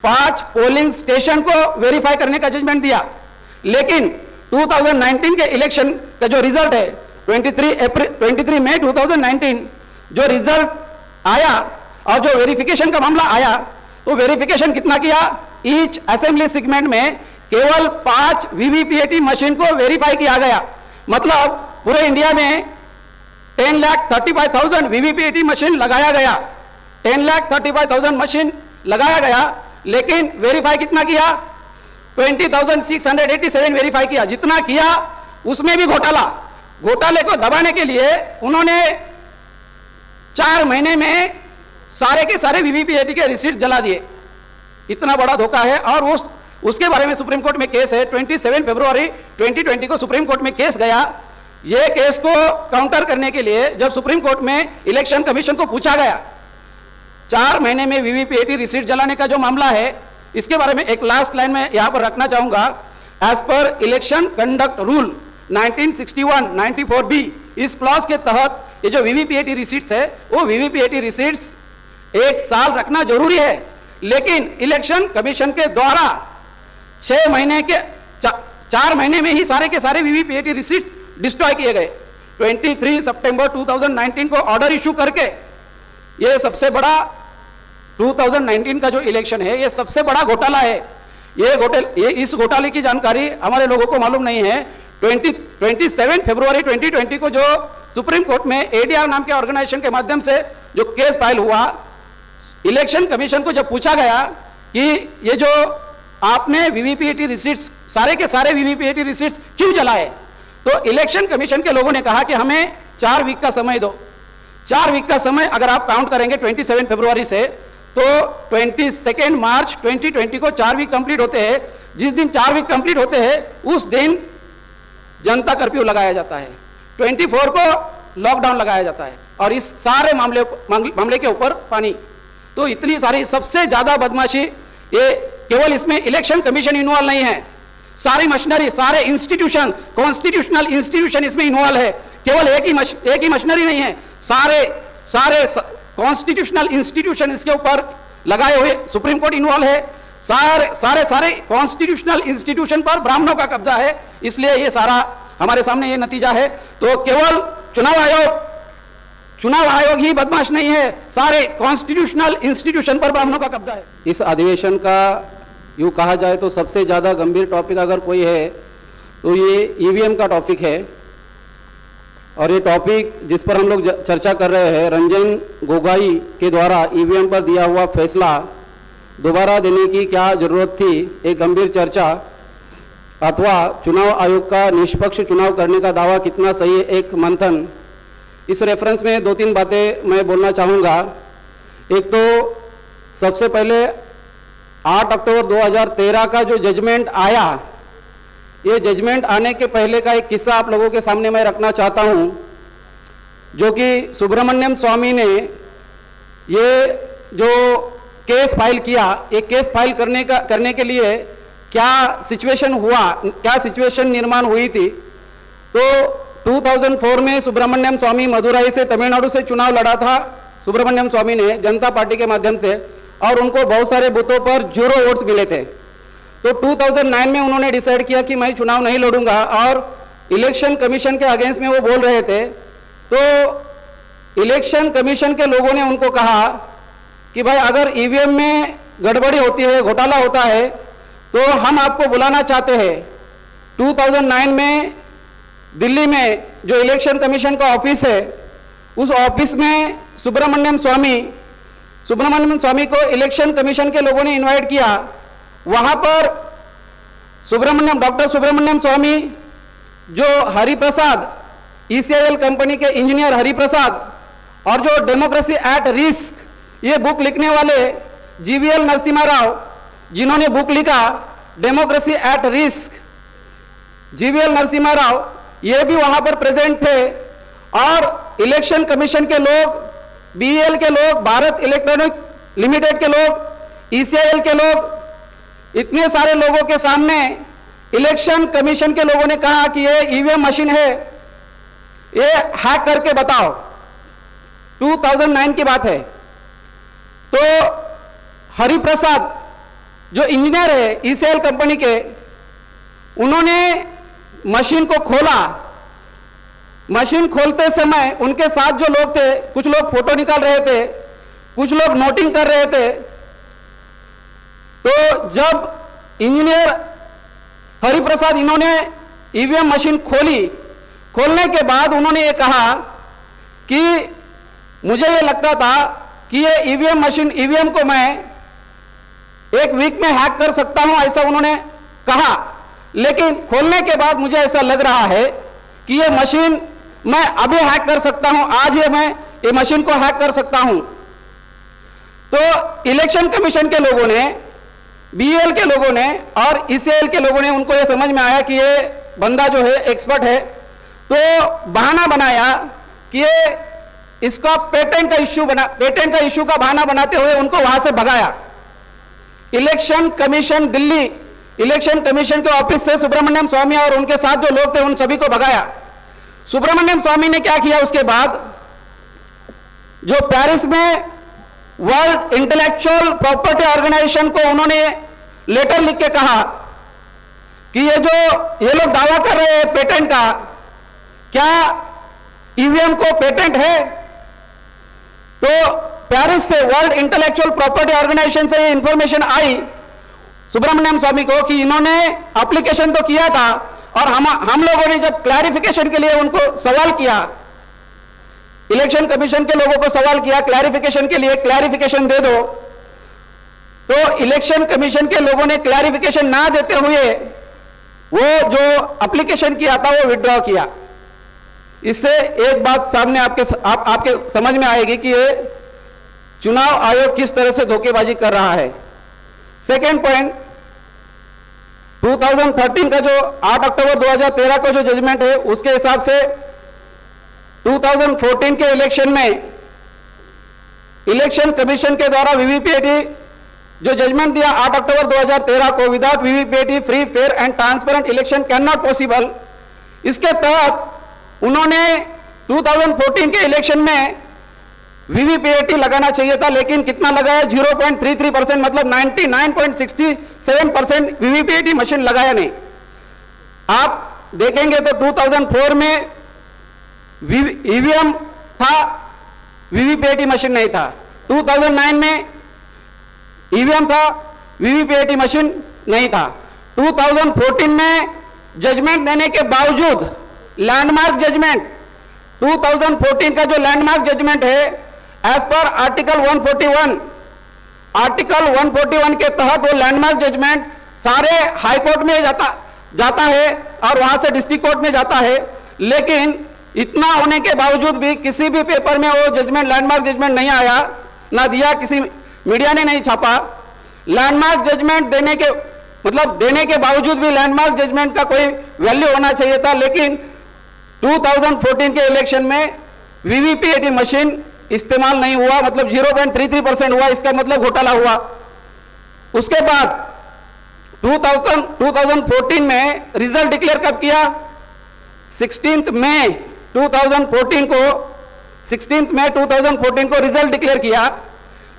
5 polling station को verify करने का जजमेंट दिया, लेकिन 2019 के इलेक्शन का जो रिजल्ट है 23 मई 2019 जो रिजल्ट आया और जो वेरिफिकेशन का मामला आया, तो वेरिफिकेशन कितना किया, ईच असेंबली सेगमेंट में केवल 5 वीवीपीएटी मशीन को वेरीफाई किया गया। मतलब पूरे इंडिया में 10,35,000 वीवीपीएटी मशीन लगाया गया, 10,35,000 मशीन लगाया गया, लेकिन वेरीफाई कितना किया, 20,687 वेरीफाई किया। जितना किया उसमें भी घोटाले को दबाने के लिए उन्होंने 4 महीने में सारे के सारे वीवीपीएटी के रिसीट जला दिए। इतना बड़ा धोखा है। और उसके बारे में सुप्रीम कोर्ट में केस है, 27 फरवरी 2020 को सुप्रीम कोर्ट में केस गया। यह केस को काउंटर करने के लिए जब सुप्रीम कोर्ट में इलेक्शन कमीशन को पूछा गया 4 महीने में वीवीपीएटी रिसीट जलाने का जो मामला है, इसके बारे में एक लास्ट लाइन में यहां पर रखना चाहूंगा। As per election conduct rule 1961 94B, इस क्लॉज के तहत ये जो वीवीपीएटी रिसीट्स है, वो वीवीपीएटी रिसीट्स 1 साल रखना जरूरी है, लेकिन इलेक्शन कमीशन के द्वारा 6 महीने के 4 महीने में ही सारे के सारे वीवीपीएटी रिसीट्स डिस्ट्रॉय किए गए। 23 सितंबर 2019 को ऑर्डर इशू करके ये सबसे बड़ा 2019 का जो इलेक्शन है, ये सबसे बड़ा घोटाला है। ये इस घोटाले की जानकारी हमारे लोगों को मालूम नहीं है। 27 फरवरी 2020 को जो सुप्रीम कोर्ट में एडीआर नाम के ऑर्गेनाइजेशन के माध्यम से जो केस फाइल हुआ, इलेक्शन कमीशन को जब पूछा गया कि ये जो आपने वीवीपीएटी रिसीट्स, सारे के सारे वीवीपीएटी रिसीट्स क्यों जलाए, तो इलेक्शन कमीशन के लोगों ने कहा कि हमें 4 वीक का समय दो। 4 वीक का समय अगर आप काउंट करेंगे 27 फरवरी से, तो 22 मार्च 2020 को 4 वीक कंप्लीट होते हैं। जिस दिन 4 वीक कंप्लीट होते हैं उस दिन जनता कर्फ्यू लगाया जाता है, 24 को लॉकडाउन लगाया जाता है, और इस सारे मामले के ऊपर पानी। तो इतनी सारी सबसे ज्यादा बदमाशी, ये केवल इसमें इलेक्शन कमीशन इन्वॉल्व नहीं है, सारी मशीनरी, सारे इंस्टीट्यूशन, कॉन्स्टिट्यूशनल इंस्टीट्यूशन इसमें इन्वॉल्व है। केवल एक ही मशीनरी नहीं है, सारे कॉन्स्टिट्यूशनल इंस्टीट्यूशन इसके ऊपर लगाए हुए, सुप्रीम कोर्ट इन्वॉल्व है, सारे कॉन्स्टिट्यूशनल इंस्टीट्यूशन पर ब्राह्मणों का कब्जा है। इसलिए ये सारा हमारे सामने ये नतीजा है। तो केवल चुनाव आयोग ही बदमाश नहीं है, सारे कॉन्स्टिट्यूशनल इंस्टीट्यूशन पर ब्राह्मणों का कब्जा है। इस अधिवेशन का यूँ कहा जाए तो सबसे ज़्यादा गंभीर टॉपिक अगर कोई है तो ये ईवीएम का टॉपिक है। और ये टॉपिक जिस पर हम लोग चर्चा कर रहे हैं, रंजन गोगोई के द्वारा ईवीएम पर दिया हुआ फैसला दोबारा देने की क्या जरूरत थी, एक गंभीर चर्चा, अथवा चुनाव आयोग का निष्पक्ष चुनाव करने का दावा कितना सही है, एक मंथन। इस रेफरेंस में 2-3 बातें मैं बोलना चाहूँगा। एक तो सबसे पहले 8 अक्टूबर 2013 का जो जजमेंट आया, ये जजमेंट आने के पहले का एक किस्सा आप लोगों के सामने मैं रखना चाहता हूँ, जो कि सुब्रमण्यम स्वामी ने ये जो केस फाइल किया, एक केस फाइल करने के लिए क्या सिचुएशन हुआ, क्या सिचुएशन निर्माण हुई थी। तो 2004 में सुब्रमण्यम स्वामी मदुराई से, तमिलनाडु से चुनाव लड़ा था सुब्रमण्यम स्वामी ने जनता पार्टी के माध्यम से, और उनको बहुत सारे बूथों पर 0 वोट्स मिले थे। तो 2009 में उन्होंने डिसाइड किया कि मैं चुनाव नहीं लड़ूंगा, और इलेक्शन कमीशन के अगेंस्ट में वो बोल रहे थे। तो इलेक्शन कमीशन के लोगों ने उनको कहा कि भाई अगर ईवीएम में गड़बड़ी होती है, घोटाला होता है, तो हम आपको बुलाना चाहते हैं। 2009 में दिल्ली में जो इलेक्शन कमीशन का ऑफिस है, उस ऑफिस में सुब्रमण्यम स्वामी को इलेक्शन कमीशन के लोगों ने इनवाइट किया। वहां पर डॉक्टर सुब्रमण्यम स्वामी, जो हरिप्रसाद, ईसीआईएल कंपनी के इंजीनियर हरिप्रसाद, और जो डेमोक्रेसी एट रिस्क ये बुक लिखने वाले जीवीएल नरसिम्हा राव, जिन्होंने बुक लिखा democracy at risk, GVL Narasimha Rao, ये भी वहां पर प्रेजेंट थे। और इलेक्शन कमीशन के लोग, बीईएल के लोग, भारत इलेक्ट्रॉनिक लिमिटेड के लोग, ईसीआईएल के लोग, इतने सारे लोगों के सामने इलेक्शन कमीशन के लोगों ने कहा कि ये ईवीएम मशीन है, ये हैक करके बताओ। 2009 की बात है। तो हरिप्रसाद जो इंजीनियर है ईसीएल कंपनी के, उन्होंने मशीन को खोला। मशीन खोलते समय उनके साथ जो लोग थे, कुछ लोग फोटो निकाल रहे थे, कुछ लोग नोटिंग कर रहे थे। तो जब इंजीनियर हरिप्रसाद इन्होंने ईवीएम मशीन खोली, खोलने के बाद उन्होंने ये कहा कि मुझे ये लगता था कि ये ईवीएम मशीन, ईवीएम को मैं एक वीक में हैक कर सकता हूं, ऐसा उन्होंने कहा। लेकिन खोलने के बाद मुझे ऐसा लग रहा है कि ये मशीन मैं अभी हैक कर सकता हूं, आज ये मैं ये मशीन को हैक कर सकता हूं। तो इलेक्शन कमीशन के लोगों ने, बीएल के लोगों ने और ईसीएल के लोगों ने, उनको ये समझ में आया कि ये बंदा जो है एक्सपर्ट है, तो बहाना बनाया कि ये इसका पेटेंट का इश्यू का बहाना बनाते हुए उनको वहां से भगाया। Election commission Delhi, election commission के ऑफिस से सुब्रमण्यम स्वामी और उनके साथ जो लोग थे उन सभी को भगाया। सुब्रमण्यम स्वामी ने क्या किया, उसके बाद जो पेरिस में वर्ल्ड इंटेलेक्चुअल प्रॉपर्टी ऑर्गेनाइजेशन को उन्होंने लेटर लिख के कहा कि ये लोग दावा कर रहे हैं पेटेंट का, क्या ईवीएम को पेटेंट है? तो पेरिस से वर्ल्ड इंटेलेक्चुअल प्रॉपर्टी ऑर्गेनाइजेशन से इंफॉर्मेशन आई सुब्रमण्यम स्वामी को कि इन्होंने एप्लीकेशन तो किया था, और हम लोगों ने जब क्लैरिफिकेशन के लिए उनको सवाल किया, इलेक्शन कमीशन के लोगों को सवाल किया क्लैरिफिकेशन के लिए, क्लैरिफिकेशन दे दो, तो इलेक्शन कमीशन के लोगों ने क्लैरिफिकेशन ना देते हुए वो जो एप्लीकेशन किया था वो विड्रॉ किया। इससे एक बात सामने आपके समझ में आएगी कि ये चुनाव आयोग किस तरह से धोखेबाजी कर रहा है। सेकेंड पॉइंट, 2013 का जो 8 अक्टूबर 2013 का जो जजमेंट है, उसके हिसाब से 2014 के इलेक्शन में इलेक्शन कमीशन के द्वारा वीवीपीएटी जो जजमेंट दिया 8 अक्टूबर 2013 को, without VVPAT free fair and transparent election can not possible, इसके तहत उन्होंने 2014 के इलेक्शन में वीवीपीएटी लगाना चाहिए था, लेकिन कितना लगाया? 0.33%, मतलब 99.67% वीवीपीएटी मशीन लगाया नहीं। आप देखेंगे तो 2004 में ईवीएम था, वीवीपीएटी मशीन नहीं था। 2009 में ईवीएम था, वीवीपीएटी मशीन नहीं था। 2014 में जजमेंट देने के बावजूद लैंडमार्क जजमेंट, 2014 का जो लैंडमार्क जजमेंट है, एज पर आर्टिकल 141 के तहत वो लैंडमार्क जजमेंट सारे हाई कोर्ट में जाता है और वहां से डिस्ट्रिक्ट कोर्ट में जाता है, लेकिन इतना होने के बावजूद भी किसी भी पेपर में वो जजमेंट, लैंडमार्क जजमेंट नहीं आया, ना दिया, किसी मीडिया ने नहीं छापा। लैंडमार्क जजमेंट देने के बावजूद भी लैंडमार्क जजमेंट का कोई वैल्यू होना चाहिए था, लेकिन 2014 के इलेक्शन में वीवीपीएटी मशीन इस्तेमाल नहीं हुआ, मतलब 0.33% हुआ, इसका मतलब घोटाला हुआ। उसके बाद 2014 में रिजल्ट डिक्लेयर कब किया? 16 मई 2014 को रिजल्ट डिक्लेयर किया।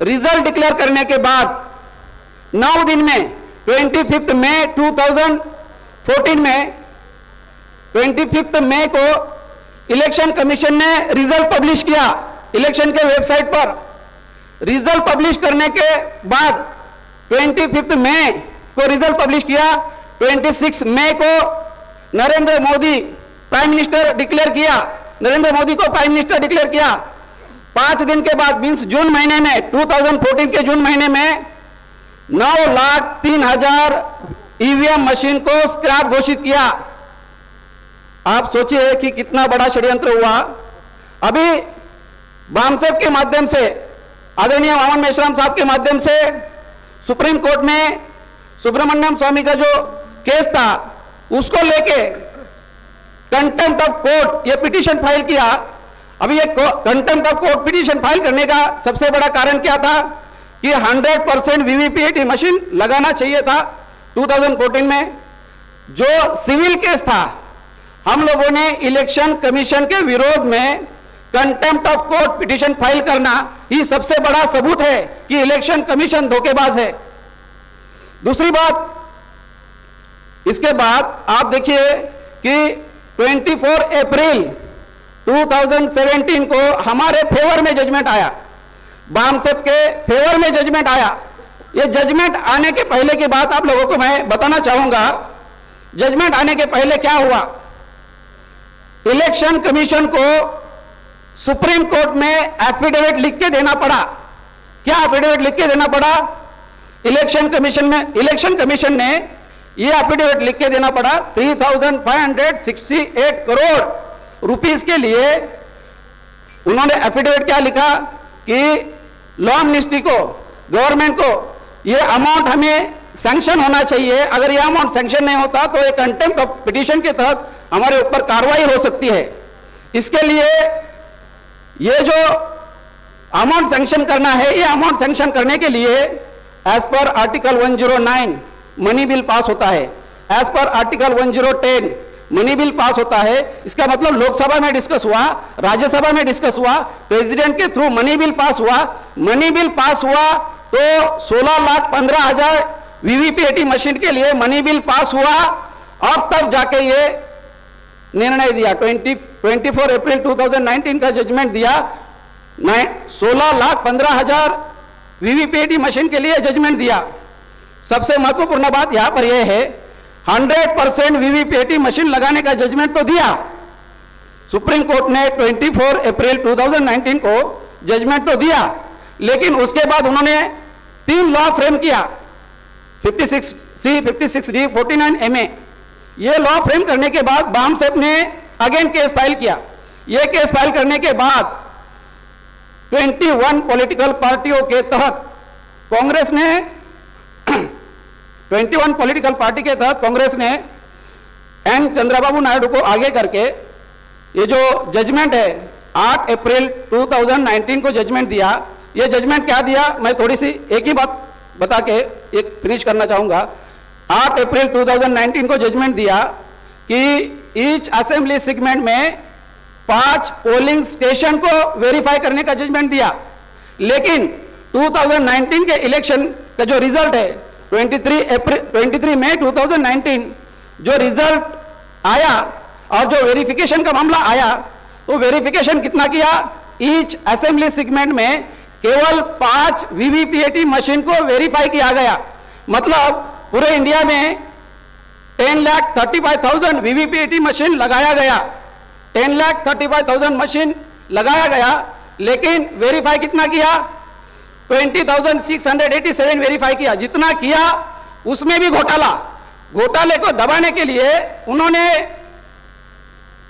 रिजल्ट डिक्लेयर करने के बाद 9 दिन में 25 मई 2014 में 25 मई को इलेक्शन कमीशन ने रिजल्ट पब्लिश किया इलेक्शन के वेबसाइट पर। रिजल्ट पब्लिश करने के बाद 25 मई को रिजल्ट पब्लिश किया। 26 मई को Narendra Modi prime minister declare किया, नरेंद्र मोदी को प्राइम मिनिस्टर डिक्लेयर किया। 5 दिन के बाद मींस जून महीने में, 2014 के जून महीने में 9,03,000 ईवीएम मशीन को स्क्रैप घोषित किया। आप सोचिए कि कितना बड़ा षड्यंत्र हुआ। अभी बामसेब के माध्यम से, आदरणीय वामन मेश्राम साहब के माध्यम से सुप्रीम कोर्ट में सुब्रमण्यम स्वामी का जो केस था उसको लेके कंटेम्प्ट ऑफ कोर्ट ये पिटीशन फाइल किया। अभी ये contempt of court petition file करने का सबसे बड़ा कारण क्या था कि 100% वीवीपीएटी मशीन लगाना चाहिए था 2014 में। जो सिविल केस था, हम लोगों ने इलेक्शन कमीशन के विरोध में contempt of court petition file करना ही सबसे बड़ा सबूत है कि इलेक्शन कमीशन धोखेबाज है। दूसरी बात, इसके बाद आप देखिए कि 24 अप्रैल 2017 को हमारे फेवर में जजमेंट आया, बामसेप के फेवर में जजमेंट आया। ये जजमेंट आने के पहले की बात आप लोगों को मैं बताना चाहूंगा। जजमेंट आने के पहले क्या हुआ, इलेक्शन कमीशन को सुप्रीम कोर्ट में एफिडेविट लिख के देना पड़ा। क्या एफिडेविट लिख के देना पड़ा? इलेक्शन कमीशन ने यह एफिडेविट लिख के देना पड़ा 3568 करोड़ रुपीस के लिए। उन्होंने एफिडेविट क्या लिखा कि लॉ मिनिस्ट्री को, गवर्नमेंट को यह अमाउंट हमें सैंक्शन होना चाहिए। अगर यह अमाउंट सैंक्शन नहीं होता तो एक कंटेम्प्ट ऑफ पिटीशन के तहत हमारे ऊपर कार्रवाई हो सकती है। इसके लिए ये जो अमाउंट सैंक्शन करना है, ये अमाउंट सैंक्शन करने के लिए as per article 109 money bill pass होता है, as per article 1010 money bill pass होता है। इसका मतलब लोकसभा में डिस्कस हुआ, राज्यसभा में डिस्कस हुआ, प्रेसिडेंट के थ्रू मनी बिल पास हुआ। मनी बिल पास हुआ तो 16,15,000 वीवीपीएटी मशीन के लिए मनी बिल पास हुआ और तब जाके ये निर्णय दिया। 24 अप्रैल 2019 का जजमेंट दिया। 16,15,000 वीवीपीएटी मशीन के लिए जजमेंट दिया। सबसे महत्वपूर्ण बात यहां पर यह है, 100% वीवीपीएटी मशीन लगाने का जजमेंट तो दिया सुप्रीम कोर्ट ने। 24 अप्रैल 2019 को जजमेंट तो दिया, लेकिन उसके बाद उन्होंने 3 लॉ फ्रेम किया, 56C, 56D, 49MA। ये लॉ फ्रेम करने के बाद बामसेप ने अगेन केस फाइल किया। ये केस फाइल करने के बाद 21 पॉलिटिकल पार्टियों के तहत कांग्रेस ने 21 पॉलिटिकल पार्टी के तहत कांग्रेस ने एन चंद्रबाबू नायडू को आगे करके ये जो जजमेंट है 8 अप्रैल 2019 को जजमेंट दिया। ये जजमेंट क्या दिया, मैं थोड़ी सी एक ही बात बता के एक फिनिश करना चाहूंगा। 8 अप्रैल 2019 को जजमेंट दिया कि ईच असेंबली सेगमेंट में 5 पोलिंग स्टेशन को वेरीफाई करने का जजमेंट दिया। लेकिन 2019 के इलेक्शन का जो रिजल्ट है 23 मई 2019 जो रिजल्ट आया और जो वेरिफिकेशन का मामला आया, तो वेरिफिकेशन कितना किया, ईच असेंबली सेगमेंट में केवल 5 वीवीपीएटी मशीन को वेरीफाई किया गया। मतलब पूरे इंडिया में 10,35,000 वीवीपीएटी मशीन लगाया गया, 10,35,000 मशीन लगाया गया, लेकिन वेरीफाई कितना किया, 20,687 वेरीफाई किया। जितना किया उसमें भी घोटाले को दबाने के लिए उन्होंने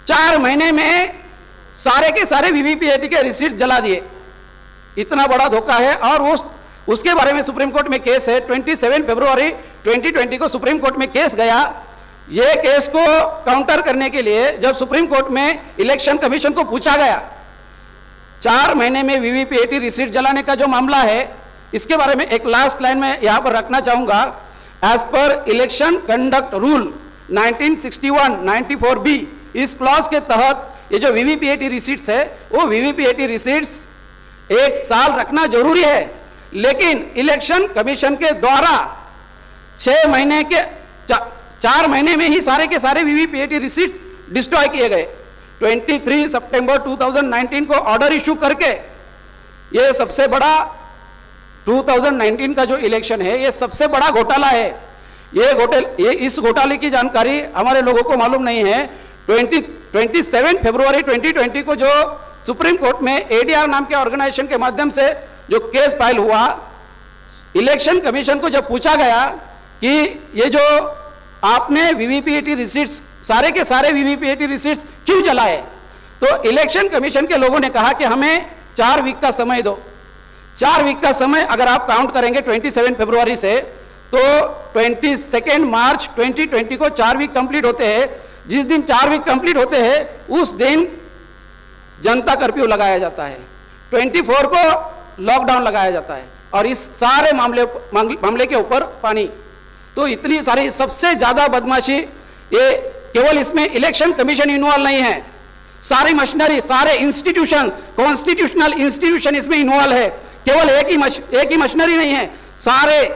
4 महीने में सारे के सारे वीवीपीएटी के रिसीट जला दिए। इतना बड़ा धोखा है। और उसके बारे में सुप्रीम कोर्ट में केस है। 27 फरवरी 2020 को सुप्रीम कोर्ट में केस गया। यह केस को काउंटर करने के लिए जब सुप्रीम कोर्ट में इलेक्शन कमीशन को पूछा गया 4 महीने में वीवीपीएटी रिसीट जलाने का जो मामला है, इसके बारे में एक लास्ट लाइन में यहां पर रखना चाहूंगा। As per election conduct rule 1961 94B, इस क्लॉज के तहत ये जो वीवीपीएटी रिसीट्स है, वो वीवीपीएटी रिसीट्स 1 साल रखना जरूरी है। लेकिन इलेक्शन कमीशन के द्वारा 4 महीने में ही सारे के सारे वीवीपीएटी रिसीट्स डिस्ट्रॉय किए गए। 23 सितंबर 2019 को ऑर्डर इशू करके ये सबसे बड़ा 2019 का जो इलेक्शन है, ये सबसे बड़ा घोटाला है। ये इस घोटाले की जानकारी हमारे लोगों को मालूम नहीं है। 27 फरवरी 2020 को जो सुप्रीम कोर्ट में एडीआर नाम के ऑर्गेनाइजेशन के माध्यम से जो केस फाइल हुआ, इलेक्शन कमीशन को जब पूछा गया कि ये जो आपने वीवीपीएटी रिसीट्स, सारे के सारे वीवीपीएटी रिसीट्स क्यों जलाए, तो इलेक्शन कमीशन के लोगों ने कहा कि हमें 4 वीक का समय दो। 4 वीक का समय अगर आप काउंट करेंगे 27 फरवरी से, तो 22 मार्च 2020 को 4 वीक कंप्लीट होते हैं। जिस दिन 4 वीक कंप्लीट होते हैं उस दिन जनता कर्फ्यू लगाया जाता है, 24 को लॉकडाउन लगाया जाता है, और इस सारे मामले के ऊपर पानी। तो इतनी सारी सबसे ज्यादा बदमाशी, ये केवल इसमें इलेक्शन कमीशन इन्वॉल्व नहीं है, सारी मशीनरी, सारे इंस्टीट्यूशन, कॉन्स्टिट्यूशनल इंस्टीट्यूशन इसमें इन्वॉल्व है। केवल एक ही मशीनरी नहीं है, सारे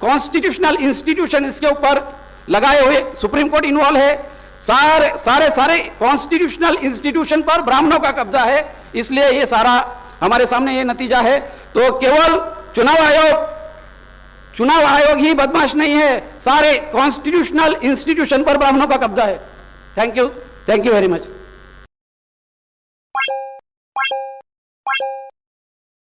कॉन्स्टिट्यूशनल इंस्टीट्यूशन इसके ऊपर लगाए हुए, सुप्रीम कोर्ट इन्वॉल्व है, सारे कॉन्स्टिट्यूशनल इंस्टीट्यूशन पर ब्राह्मणों का कब्जा है, इसलिए ये सारा हमारे सामने ये नतीजा है। तो केवल चुनाव आयोग ही बदमाश नहीं है, सारे कॉन्स्टिट्यूशनल इंस्टीट्यूशन पर ब्राह्मणों का कब्जा है। Thank you very much.